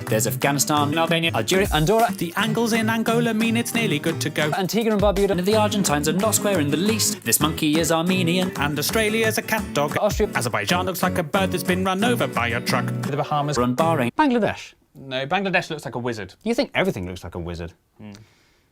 There's Afghanistan, Albania, Algeria, Andorra. The angles in Angola mean it's nearly good to go. Antigua and Barbuda. And the Argentines are not square in the least. This monkey is Armenian. And Australia's a cat dog. Austria. Azerbaijan looks like a bird that's been run over by a truck. The Bahamas. Run Bahrain. Bangladesh. No, Bangladesh looks like a wizard. You think everything looks like a wizard?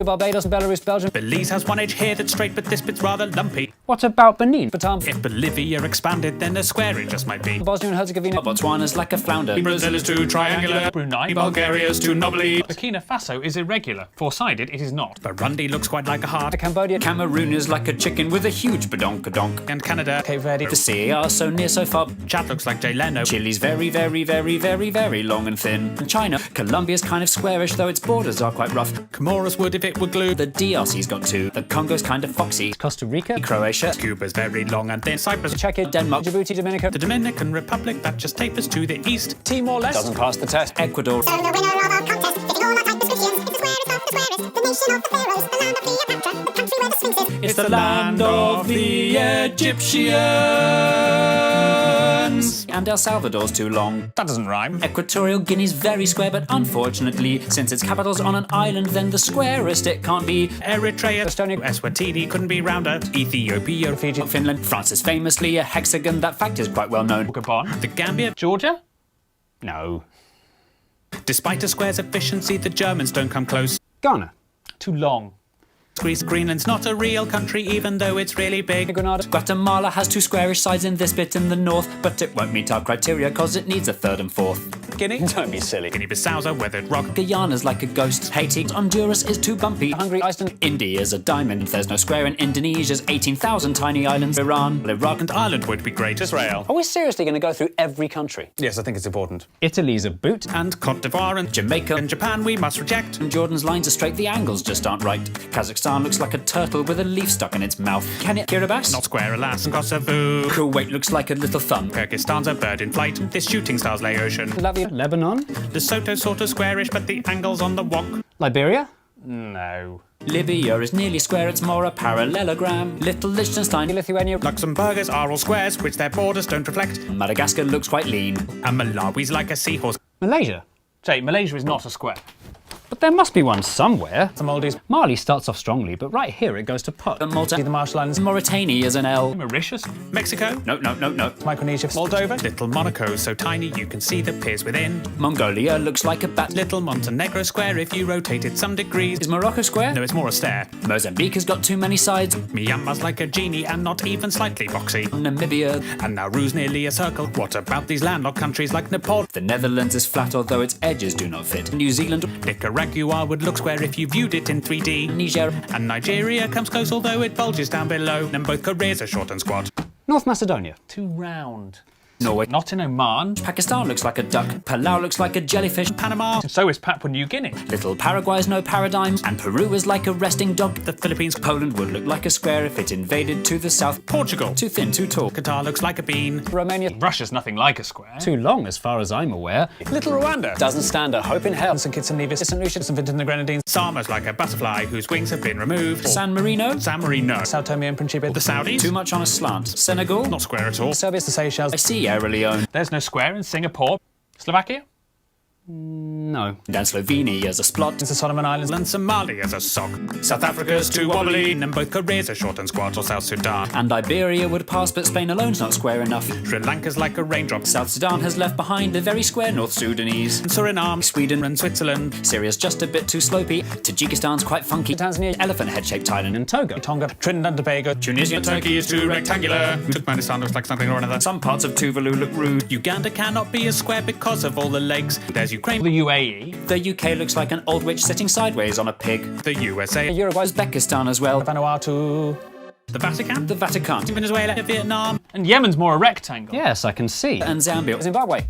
Barbados, Belarus, Belgium. Belize has one edge here that's straight, but this bit's rather lumpy. What about Benin? Batam. If Bolivia expanded, then a square it just might be. Bosnia and Herzegovina. Botswana's like a flounder. Brazil is too triangular. Brunei. Bulgaria's too knobbly. Burkina Faso is irregular. Four-sided, it is not. Burundi looks quite like a heart. Cambodia. Cameroon is like a chicken with a huge badonkadonk. And Canada. Cape Verde. The CAR so near so far. Chad looks like Jay Leno. Chile's very, very, very, very, very long and thin. And China. Colombia's kind of squarish, though its borders are quite rough. Comoros would if it were glued. The DRC's got two. The Congo's kind of foxy. Costa Rica. Croatia. Cuba's very long and thin. Cyprus. Czechia, Denmark, Djibouti, Dominica. The Dominican Republic that just tapers to the east. Timor-Leste. Doesn't pass the test. Ecuador. So the winner of our contest, fitting all our type descriptions, is the squarest of the squarest, the nation of the pharaohs, the land of Cleopatra, the country where the Sphinx is. It's the land of the Egyptians. And El Salvador's too long. That doesn't rhyme. Equatorial Guinea's very square, but unfortunately, since its capital's on an island, then the squarest it can't be. Eritrea. Estonia. Eswatini couldn't be rounder. Ethiopia. Fiji. Finland. France is famously a hexagon. That fact is quite well known. Gabon. The Gambia. Georgia. No. Despite a square's efficiency, the Germans don't come close. Ghana. Too long. Greece. Greenland's not a real country, even though it's really big. Grenada. Guatemala has two squarish sides in this bit in the north, but it won't meet our criteria cause it needs a third and fourth. Guinea. Don't be silly. Guinea-Bissau's a weathered rock. Guyana's like a ghost. Haiti. Honduras is too bumpy. Hungary. Iceland. India's a diamond. There's no square in Indonesia's 18,000 tiny islands. Iran. Iraq. And Ireland would be great. Israel. Are we seriously going to go through every country? Yes, I think it's important. Italy's a boot. And Cote d'Ivoire and Jamaica. and Japan we must reject. And Jordan's lines are straight, the angles just aren't right. Kazakhstan looks like a turtle with a leaf stuck in its mouth. Kenya. Kiribati. Not square, alas. And Kosovo. Kuwait looks like a little thumb. Kyrgyzstan's a bird in flight. This shooting star's Laotian. Latvia. Lebanon. Lesotho's sort of squarish, but the angle's on the wonk. Liberia. No. Libya is nearly square, it's more a parallelogram. Little Liechtenstein. Lithuania. Luxembourg's are all squares, which their borders don't reflect. Madagascar looks quite lean. And Malawi's like a seahorse. Malaysia. Jay, Malaysia is not a square. But there must be one somewhere. The Maldives. Mali starts off strongly, but right here it goes to pot. And Malta. The Marshall Islands. Mauritania is an L. Mauritius. Mexico. No. Micronesia. Moldova. Little Monaco, so tiny you can see the piers within. Mongolia looks like a bat. Little Montenegro square if you rotate it some degrees. Is Morocco square? No, it's more a stare. Mozambique has got too many sides. Myanmar's like a genie and not even slightly boxy. Namibia. And Nauru's nearly a circle. What about these landlocked countries like Nepal? The Netherlands is flat, although its edges do not fit. New Zealand. Nicaragua would look square if you viewed it in 3D. Niger. And Nigeria comes close, although it bulges down below. And both Koreas are short and squat. North Macedonia. Too round. Norway. Not in Oman. Pakistan looks like a duck. Palau looks like a jellyfish. Panama. So is Papua New Guinea. Little Paraguay's no paradigms. And Peru is like a resting dog. The Philippines. Poland would look like a square if it invaded to the south. Portugal. Too thin, too tall. Qatar looks like a bean. Romania. Russia's nothing like a square. Too long as far as I'm aware. Little Rwanda. Doesn't stand a hope in hell. St Kitts and Nevis. St Lucia. St Vincent and the Grenadines. Sama's like a butterfly whose wings have been removed. San Marino. San Marino. Sao Tome and Principe. The Saudis. Too much on a slant. Senegal. Not square at all. Serbia. The Seychelles. I see Sierra Leone. There's no square in Singapore. Slovakia. No. And Slovenia's a splot. It's the Solomon Islands. And Somalia's a sock. South Africa's too wobbly. And both Koreas are short and squat, or South Sudan. And Iberia would pass, but Spain alone's not square enough. Sri Lanka's like a raindrop. South Sudan has left behind a very square North Sudanese. And Suriname, Sweden and Switzerland. Syria's just a bit too slopey. Tajikistan's quite funky. Tanzania, elephant head-shaped Thailand, and Togo. Tonga. Trinidad and Tobago. Tunisia, Turkey is too rectangular. Turkmenistan looks like something or another. Some parts of Tuvalu look rude. Uganda cannot be a square because of all the legs. There's Ukraine. The UAE. The UK looks like an old witch sitting sideways on a pig. The USA. Uruguay, Uzbekistan as well. Vanuatu. The Vatican. The Vatican. Venezuela. Vietnam. And Yemen's more a rectangle. Yes, I can see. And Zambia. Zimbabwe.